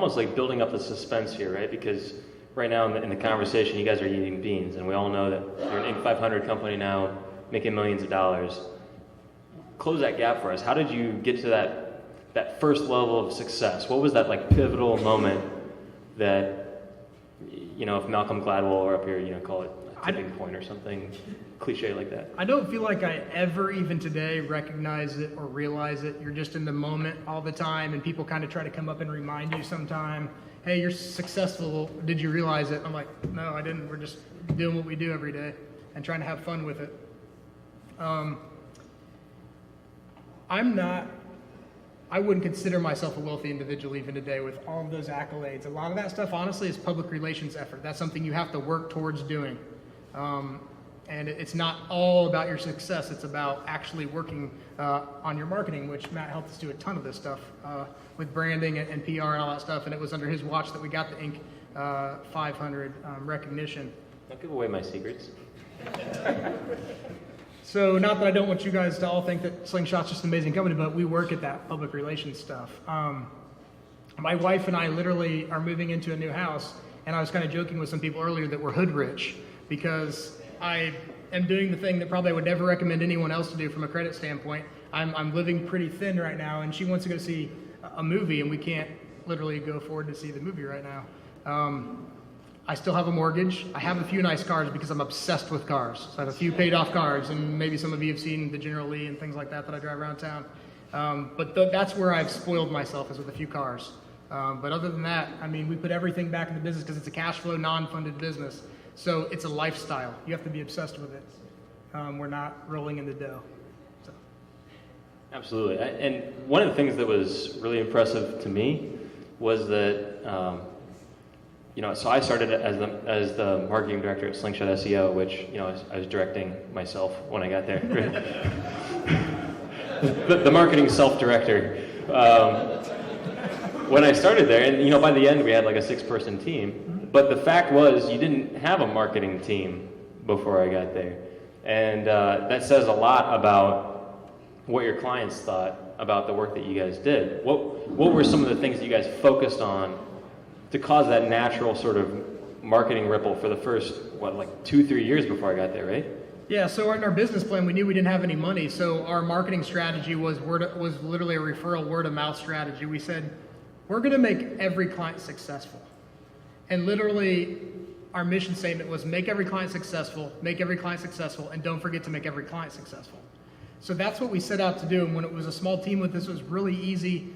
almost like building up the suspense here, right? Because right now in the conversation, you guys are eating beans, and we all know that you're an Inc. 500 company now, making millions of dollars. Close that gap for us. How did you get to that first level of success? What was that like pivotal moment that, you know, if Malcolm Gladwell were up here, you know, call it a tipping point or something cliche like that? I don't feel like I ever, even today, recognize it or realize it. You're just in the moment all the time, and people kind of try to come up and remind you sometime, hey, you're successful, did you realize it? I'm like, no, I didn't. We're just doing what we do every day and trying to have fun with it. I wouldn't consider myself a wealthy individual even today with all of those accolades. A lot of that stuff, honestly, is public relations effort. That's something you have to work towards doing. And it's not all about your success. It's about actually working on your marketing, which Matt helped us do a ton of this stuff with branding and PR and all that stuff. And it was under his watch that we got the Inc. 500 recognition. Don't give away my secrets. So not that I don't want you guys to all think that Slingshot's just an amazing company, but we work at that public relations stuff. My wife and I literally are moving into a new house, and I was kind of joking with some people earlier that we're hood rich because I am doing the thing that probably I would never recommend anyone else to do from a credit standpoint. I'm living pretty thin right now, and she wants to go see a movie, and we can't literally go forward to see the movie right now. I still have a mortgage. I have a few nice cars because I'm obsessed with cars. So I have a few paid off cars, and maybe some of you have seen the General Lee and things like that I drive around town. But that's where I've spoiled myself, is with a few cars. But other than that, I mean, we put everything back in the business because it's a cash flow, non-funded business. So it's a lifestyle. You have to be obsessed with it. We're not rolling in the dough. So. Absolutely. And one of the things that was really impressive to me was that, you know, so I started as the marketing director at Slingshot SEO, which, you know, I was directing myself when I got there. the marketing self-director. When I started there, and, you know, by the end we had like a 6-person team, but the fact was you didn't have a marketing team before I got there. And that says a lot about what your clients thought about the work that you guys did. What were some of the things that you guys focused on to cause that natural sort of marketing ripple for the first, like 2-3 years before I got there, right? Yeah, so in our business plan, we knew we didn't have any money, so our marketing strategy was literally a referral word-of-mouth strategy. We said, we're going to make every client successful. And literally, our mission statement was make every client successful, and don't forget to make every client successful. So that's what we set out to do, and when it was a small team with this, it was really easy,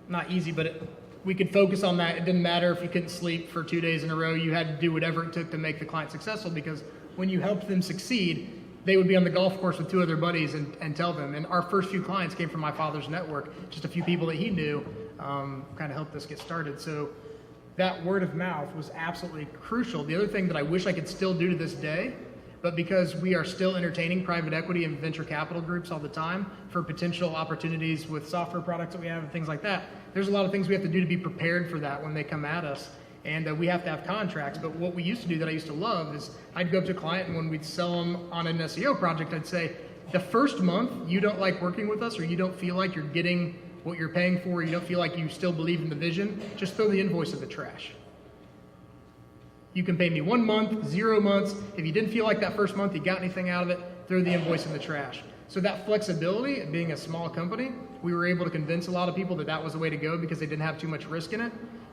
not easy, but we could focus on that. It didn't matter if you couldn't sleep for 2 days in a row. You had to do whatever it took to make the client successful, because when you helped them succeed, they would be on the golf course with 2 other buddies and tell them. And our first few clients came from my father's network. Just a few people that he knew kind of helped us get started. So that word of mouth was absolutely crucial. The other thing that I wish I could still do to this day, but because we are still entertaining private equity and venture capital groups all the time for potential opportunities with software products that we have and things like that, there's a lot of things we have to do to be prepared for that when they come at us. And we have to have contracts. But what we used to do that I used to love is I'd go up to a client, and when we'd sell them on an SEO project, I'd say, the first month you don't like working with us, or you don't feel like you're getting what you're paying for, you don't feel like you still believe in the vision, just throw the invoice in the trash. You can pay me 1 month, 0 months. If you didn't feel like that first month you got anything out of it, throw the invoice in the trash. So that flexibility, being a small company, we were able to convince a lot of people that that was the way to go because they didn't have too much risk in it.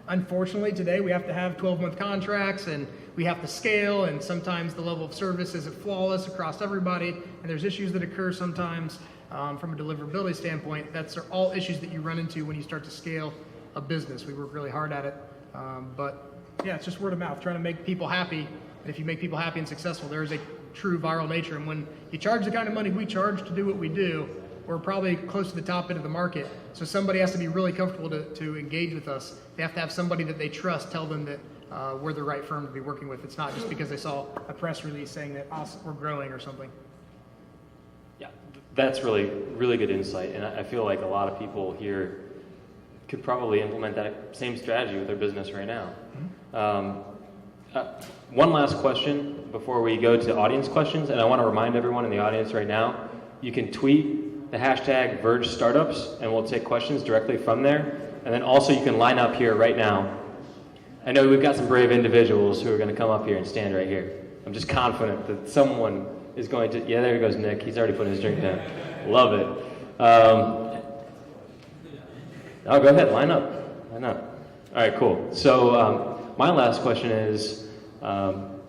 Unfortunately, today we have to have 12-month contracts, and we have to scale, and sometimes the level of service isn't flawless across everybody, and there's issues that occur sometimes from a deliverability standpoint. That's all issues that you run into when you start to scale a business. We work really hard at it, but yeah, it's just word of mouth, trying to make people happy. And if you make people happy and successful, there is a true viral nature. And when you charge the kind of money we charge to do what we do, we're probably close to the top end of the market. So somebody has to be really comfortable to engage with us. They have to have somebody that they trust tell them that we're the right firm to be working with. It's not just because they saw a press release saying that we're growing or something. Yeah, that's really, really good insight. And I feel like a lot of people here could probably implement that same strategy with their business right now. One last question before we go to audience questions, and I want to remind everyone in the audience right now, you can tweet the hashtag Verge Startups, and we'll take questions directly from there. And then also you can line up here right now. I know we've got some brave individuals who are going to come up here and stand right here. I'm just confident that someone is going to, yeah, there goes Nick. He's already putting his drink down. Love it. Oh, go ahead, line up. Line up. All right, cool. So my last question is, and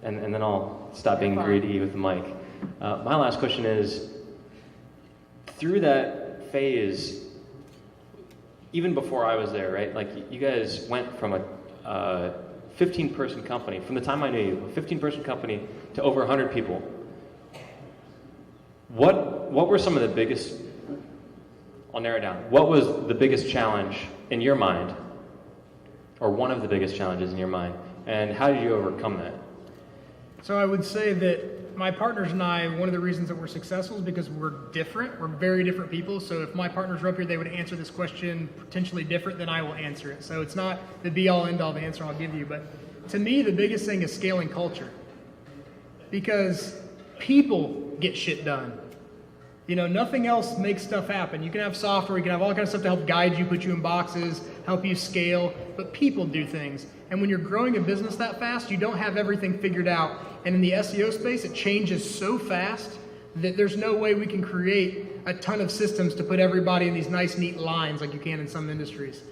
then I'll stop being greedy with the mic. My last question is, through that phase, even before I was there, right? Like you guys went from a 15-person company, from the time I knew you, a 15-person company to over 100 people. What were some of the biggest, I'll narrow it down, what was the biggest challenge in your mind, or one of the biggest challenges in your mind, and how did you overcome that? So I would say that my partners and I, one of the reasons that we're successful is because we're different. We're very different people. So if my partners were up here, they would answer this question potentially different than I will answer it. So it's not the be-all, end-all of answer I'll give you. But to me, the biggest thing is scaling culture. Because people get shit done. You know, nothing else makes stuff happen. You can have software, you can have all kinds of stuff to help guide you, put you in boxes, help you scale, but people do things. And when you're growing a business that fast, you don't have everything figured out. And in the SEO space, it changes so fast that there's no way we can create a ton of systems to put everybody in these nice, neat lines like you can in some industries.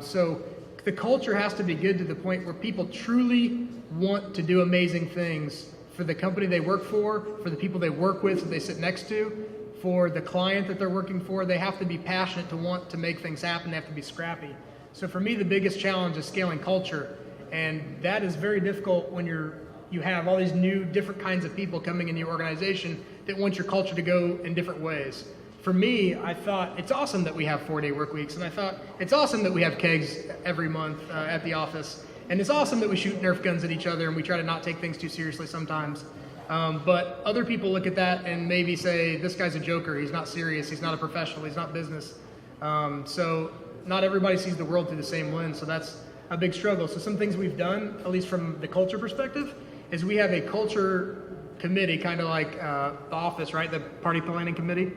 So the culture has to be good to the point where people truly want to do amazing things for the company they work for the people they work with, that they sit next to, for the client that they're working for. They have to be passionate to want to make things happen. They have to be scrappy. So for me, the biggest challenge is scaling culture. And that is very difficult when you have all these new different kinds of people coming into your organization that want your culture to go in different ways. For me, I thought it's awesome that we have 4-day work weeks, and I thought it's awesome that we have kegs every month at the office, and it's awesome that we shoot Nerf guns at each other and we try to not take things too seriously sometimes. But other people look at that and maybe say, this guy's a joker, he's not serious, he's not a professional, he's not business. So not everybody sees the world through the same lens, so that's a big struggle. So some things we've done, at least from the culture perspective, is we have a culture committee, kind of like the office, right? The party planning committee.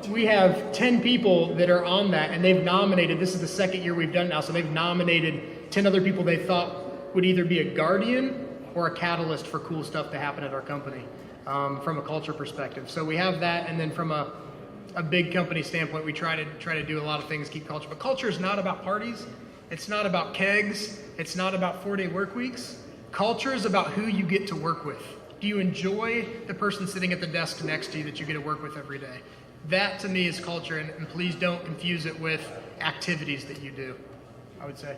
We have 10 people that are on that, and they've nominated, this is the second year we've done it now, so they've nominated 10 other people they thought would either be a guardian or a catalyst for cool stuff to happen at our company from a culture perspective. So we have that, and then from a big company standpoint, we try to do a lot of things, keep culture. But culture is not about parties. It's not about kegs. It's not about 4-day work weeks. Culture is about who you get to work with. Do you enjoy the person sitting at the desk next to you that you get to work with every day? That to me is culture, and please don't confuse it with activities that you do, I would say.